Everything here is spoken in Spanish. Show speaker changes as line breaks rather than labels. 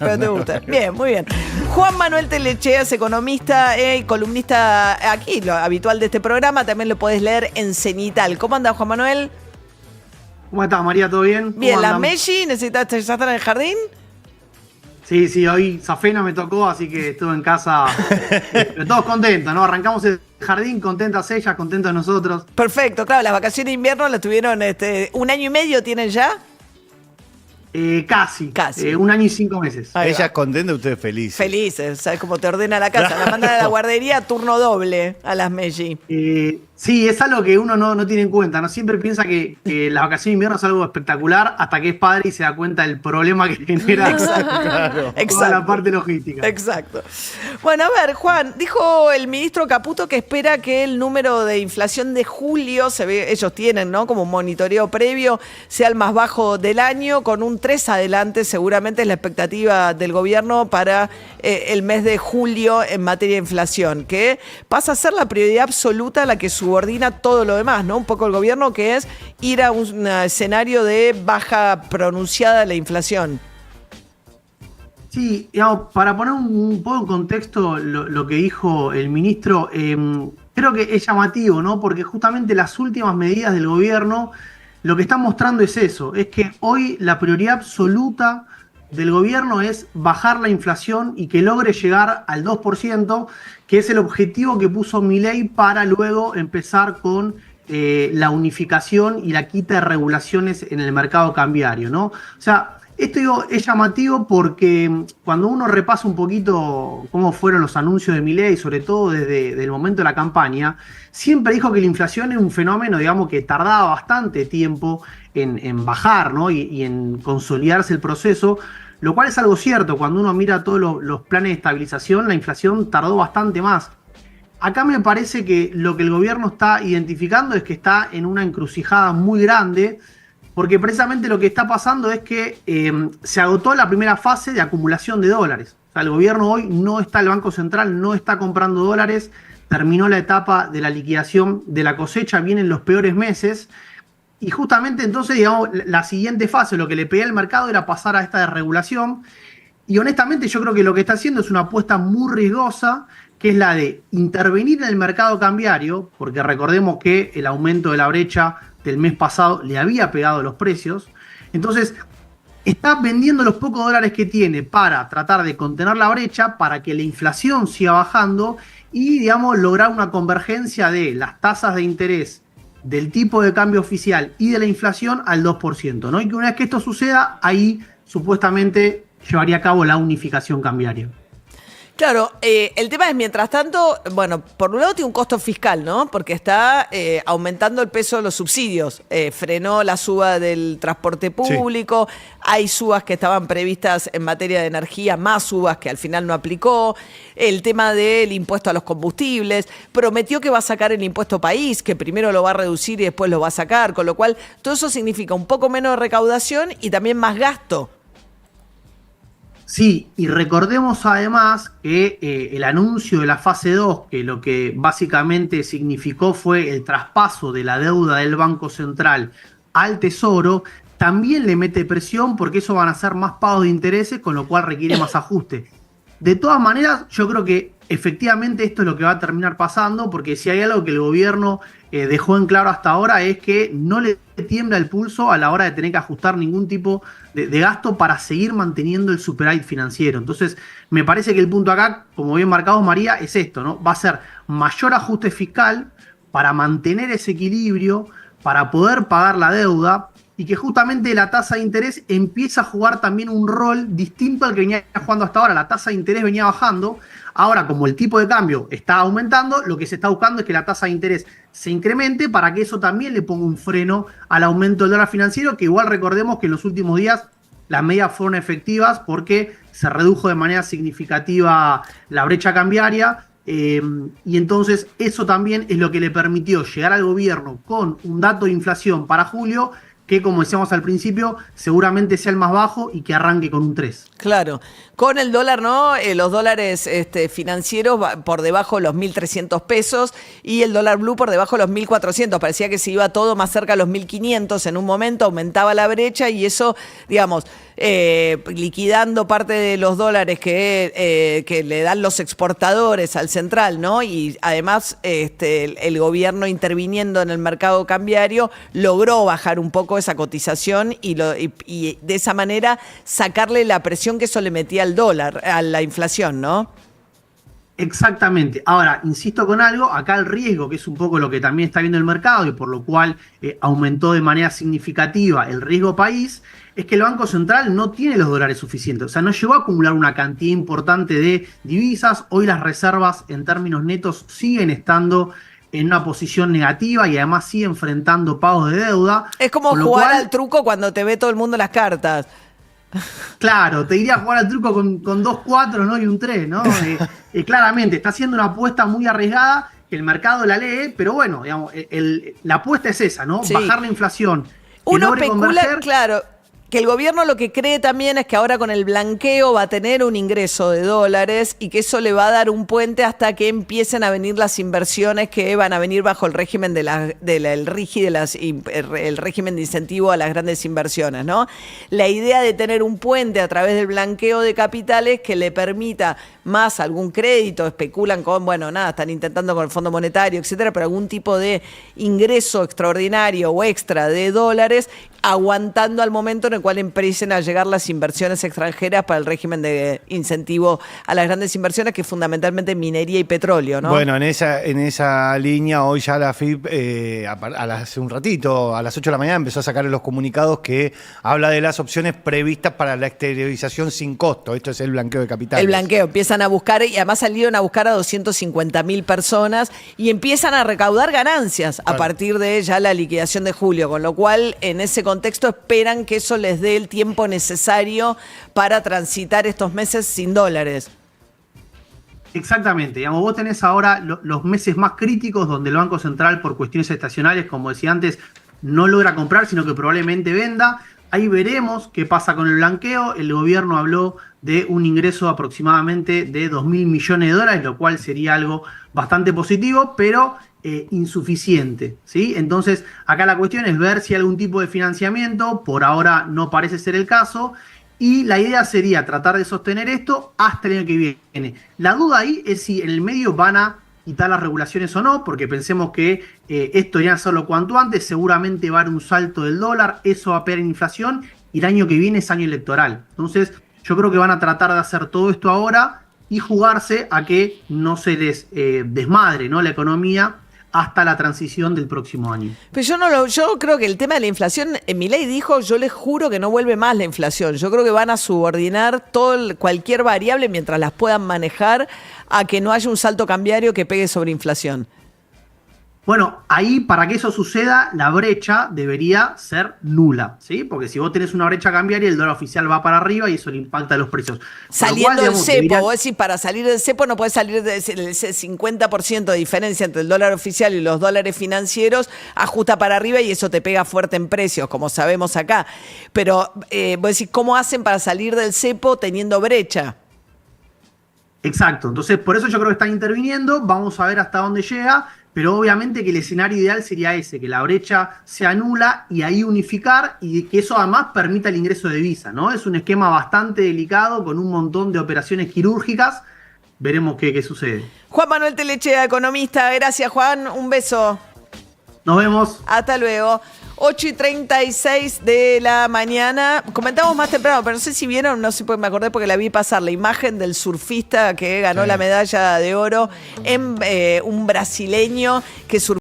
Pero te gusta. Bien, muy bien. Juan Manuel Telechea es economista y columnista aquí, lo habitual de este programa. También lo podés leer en Cenital. ¿Cómo anda, Juan Manuel?
¿Cómo estás, María? ¿Todo bien?
Bien, ¿la Messi? ¿Necesitaste ya estar en el jardín?
Sí, hoy Zafena me tocó, así que estuve en casa. Pero todos contentos, ¿no? Arrancamos el jardín, contentas ellas, contentos nosotros.
Perfecto, claro, las vacaciones de invierno las tuvieron, un año y medio tienen ya.
Casi. 1 año y 5 meses.
Ella contenta, ustedes felices.
Felices, ¿sabes cómo te ordena la casa? La mandan a la guardería turno doble a las Messi.
Sí, es algo que uno no tiene en cuenta, ¿no? Siempre piensa que la vacación de invierno es algo espectacular hasta que es padre y se da cuenta del problema que genera toda la parte logística.
Exacto. Bueno, a ver, Juan, dijo el ministro Caputo que espera que el número de inflación de julio, ellos tienen, ¿no? Como un monitoreo previo, sea el más bajo del año, con un 3 adelante, seguramente es la expectativa del gobierno para el mes de julio en materia de inflación, que pasa a ser la prioridad absoluta a la que subordina todo lo demás, ¿no? Un poco el gobierno, que es ir a un escenario de baja pronunciada de la inflación.
Sí, digamos, para poner un poco en contexto lo que dijo el ministro, creo que es llamativo, ¿no? Porque justamente las últimas medidas del gobierno lo que están mostrando es eso, es que hoy la prioridad absoluta del gobierno es bajar la inflación y que logre llegar al 2%, que es el objetivo que puso Milei para luego empezar con la unificación y la quita de regulaciones en el mercado cambiario, ¿no? O sea, esto es llamativo porque cuando uno repasa un poquito cómo fueron los anuncios de Milei, sobre todo desde el momento de la campaña, siempre dijo que la inflación era un fenómeno, digamos, que tardaba bastante tiempo en bajar, ¿no? y en consolidarse el proceso, lo cual es algo cierto. Cuando uno mira todos los planes de estabilización, la inflación tardó bastante más. Acá me parece que lo que el gobierno está identificando es que está en una encrucijada muy grande, porque precisamente lo que está pasando es que se agotó la primera fase de acumulación de dólares. O sea, el gobierno hoy no está, el Banco Central no está comprando dólares, terminó la etapa de la liquidación de la cosecha, vienen los peores meses, y justamente entonces, digamos, la siguiente fase, lo que le pedía al mercado era pasar a esta desregulación, y honestamente yo creo que lo que está haciendo es una apuesta muy riesgosa, que es la de intervenir en el mercado cambiario, porque recordemos que el aumento de la brecha del mes pasado le había pegado los precios. Entonces, está vendiendo los pocos dólares que tiene para tratar de contener la brecha, para que la inflación siga bajando y, digamos, lograr una convergencia de las tasas de interés del tipo de cambio oficial y de la inflación al 2%, ¿no? Y que una vez que esto suceda, ahí supuestamente llevaría a cabo la unificación cambiaria.
Claro, el tema es, mientras tanto, bueno, por un lado tiene un costo fiscal, ¿no? Porque está aumentando el peso de los subsidios. Frenó la suba del transporte público, sí. Hay subas que estaban previstas en materia de energía, más subas que al final no aplicó. El tema del impuesto a los combustibles. Prometió que va a sacar el impuesto país, que primero lo va a reducir y después lo va a sacar, con lo cual todo eso significa un poco menos de recaudación y también más gasto.
Sí, y recordemos además que el anuncio de la fase 2, que lo que básicamente significó fue el traspaso de la deuda del Banco Central al Tesoro, también le mete presión porque eso van a ser más pagos de intereses, con lo cual requiere más ajuste. De todas maneras, yo creo que efectivamente esto es lo que va a terminar pasando, porque si hay algo que el gobierno dejó en claro hasta ahora es que no le tiembla el pulso a la hora de tener que ajustar ningún tipo de gasto para seguir manteniendo el superávit financiero. Entonces, me parece que el punto acá, como bien marcado María, es esto, ¿no? Va a ser mayor ajuste fiscal para mantener ese equilibrio, para poder pagar la deuda, y que justamente la tasa de interés empieza a jugar también un rol distinto al que venía jugando hasta ahora. La tasa de interés venía bajando. Ahora, como el tipo de cambio está aumentando, lo que se está buscando es que la tasa de interés se incremente para que eso también le ponga un freno al aumento del dólar financiero, que igual recordemos que en los últimos días las medidas fueron efectivas porque se redujo de manera significativa la brecha cambiaria. Y entonces eso también es lo que le permitió llegar al gobierno con un dato de inflación para julio que, como decíamos al principio, seguramente sea el más bajo y que arranque con un 3.
Claro, con el dólar, ¿no? Los dólares financieros por debajo de los 1.300 pesos y el dólar blue por debajo de los 1.400. Parecía que se iba todo más cerca de los 1.500 en un momento, aumentaba la brecha y eso, digamos, liquidando parte de los dólares que le dan los exportadores al central, ¿no? Y además el gobierno interviniendo en el mercado cambiario logró bajar un poco esa cotización y de esa manera sacarle la presión que eso le metía al dólar, a la inflación, ¿no?
Exactamente. Ahora, insisto con algo, acá el riesgo, que es un poco lo que también está viendo el mercado y por lo cual aumentó de manera significativa el riesgo país, es que el Banco Central no tiene los dólares suficientes. O sea, no llegó a acumular una cantidad importante de divisas. Hoy las reservas en términos netos siguen estando en una posición negativa y además sigue enfrentando pagos de deuda.
Es como jugar al truco cuando te ve todo el mundo las cartas.
Claro, te iría a jugar al truco con 2 4, ¿no? Y un 3, ¿no? Claramente, está haciendo una apuesta muy arriesgada, que el mercado la lee, pero bueno, digamos, la apuesta es esa, ¿no? Sí. Bajar la inflación.
Uno especula, claro, que el gobierno lo que cree también es que ahora con el blanqueo va a tener un ingreso de dólares y que eso le va a dar un puente hasta que empiecen a venir las inversiones que van a venir bajo el régimen el régimen de incentivo a las grandes inversiones, ¿no? La idea de tener un puente a través del blanqueo de capitales que le permita más algún crédito, especulan con, bueno, nada, están intentando con el Fondo Monetario, etcétera, pero algún tipo de ingreso extraordinario o extra de dólares, aguantando al momento en el cual empiecen a llegar las inversiones extranjeras para el régimen de incentivo a las grandes inversiones, que es fundamentalmente minería y petróleo, ¿no?
Bueno, en esa línea, hoy ya la FIP, hace un ratito, a las 8 de la mañana, empezó a sacar los comunicados que habla de las opciones previstas para la exteriorización sin costo. Esto es el blanqueo de capitales.
El blanqueo, empiezan a buscar, y además salieron a buscar a 250.000 personas y empiezan a recaudar ganancias a partir de ya la liquidación de julio, con lo cual en ese contexto esperan que eso les dé el tiempo necesario para transitar estos meses sin dólares.
Exactamente, digamos, vos tenés ahora los meses más críticos donde el Banco Central, por cuestiones estacionales, como decía antes, no logra comprar, sino que probablemente venda. Ahí veremos qué pasa con el blanqueo. El gobierno habló de un ingreso aproximadamente de 2.000 millones de dólares, lo cual sería algo bastante positivo, pero insuficiente, ¿sí? Entonces, acá la cuestión es ver si hay algún tipo de financiamiento. Por ahora no parece ser el caso. Y la idea sería tratar de sostener esto hasta el año que viene. La duda ahí es si en el medio van a quitar las regulaciones o no, porque pensemos que esto ya hacerlo cuanto antes, seguramente va a haber un salto del dólar, eso va a pegar en inflación y el año que viene es año electoral. Entonces yo creo que van a tratar de hacer todo esto ahora y jugarse a que no se les desmadre, ¿no?, la economía hasta la transición del próximo año.
Pero yo creo que el tema de la inflación, Milei dijo, yo les juro que no vuelve más la inflación. Yo creo que van a subordinar cualquier variable mientras las puedan manejar a que no haya un salto cambiario que pegue sobre inflación.
Bueno, ahí para que eso suceda, la brecha debería ser nula, ¿sí? Porque si vos tenés una brecha cambiaria, el dólar oficial va para arriba y eso le impacta a los precios.
Saliendo del cepo, vos decís, para salir del cepo no puede salir de ese 50% de diferencia entre el dólar oficial y los dólares financieros, ajusta para arriba y eso te pega fuerte en precios, como sabemos acá. Pero vos decís, ¿cómo hacen para salir del cepo teniendo brecha?
Exacto, entonces por eso yo creo que están interviniendo, vamos a ver hasta dónde llega, pero obviamente que el escenario ideal sería ese, que la brecha sea nula y ahí unificar y que eso además permita el ingreso de divisa, ¿no? Es un esquema bastante delicado con un montón de operaciones quirúrgicas, veremos qué sucede.
Juan Manuel Telechea, economista, gracias Juan, un beso.
Nos vemos.
Hasta luego. 8:36 de la mañana. Comentamos más temprano, pero no sé si vieron, no sé, me acordé porque la vi pasar, la imagen del surfista que ganó la medalla de oro, en un brasileño que surfó.